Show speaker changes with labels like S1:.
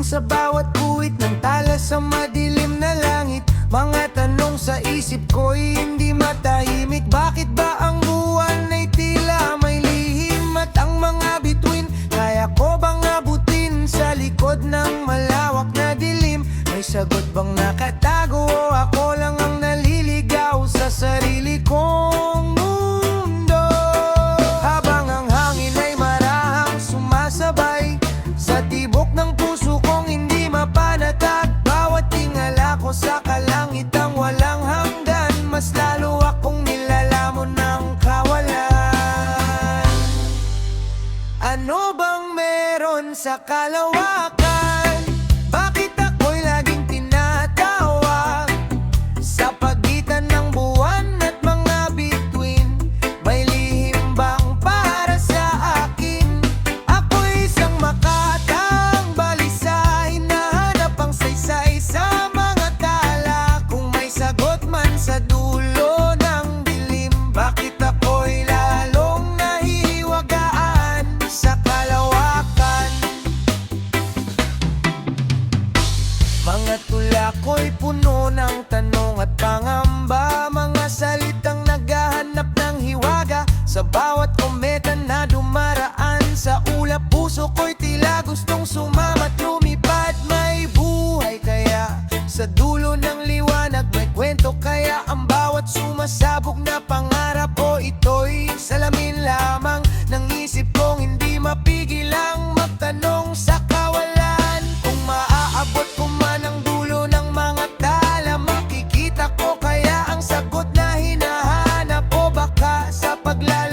S1: sa bawat guhit ng tala sa madilim na langit. Mga tanong sa isip ko'y hindi matahimik. Bakit ba ang buwan ay tila may lihim? At ang mga bituin, kaya ko bang abutin sa likod ng malawak na dilim? May sagot bang nakatago o ako lang ang naliligaw sa sarili kong mundo? Habang ang hangin ay marahang sumasabay sa tibok ng puso kong hindi mapanatag, bawat tingala ko sa kalangitang walang hanggan, mas lalo akong nilalamon ng kawalan. Ano bang meron sa kalawakan? Bakit ako'y laging tinatawag? Sa pagitan ng buwan at mga bituin, may lihim bang para sa akin? Ako'y isang makatang balisa, hinahanap ang saysay sa mga tala. Kung may sagot man sa dulo ng dilim, bakit ako'y lalong nahihiwagaan sa kalawakan? Mga tula ko'y puno ng tanong at pangamba, mga salitang naghahanap ng hiwaga. Sa bawat kometa na dumaraan sa ulap, puso ko'y tila gustong sumama't lumipad. May buhay kaya sa dulo ng liwanag, may kwento kaya ang bawat sumasabog na pangarap, o ito'y salamin lamang ng isip kong hindi mapigil ang magtanong sa kawalan. Kung maaabot ko man ang dulo ng mga tala, makikita ko kaya ang sagot na hinahanap, o baka sa paglalakad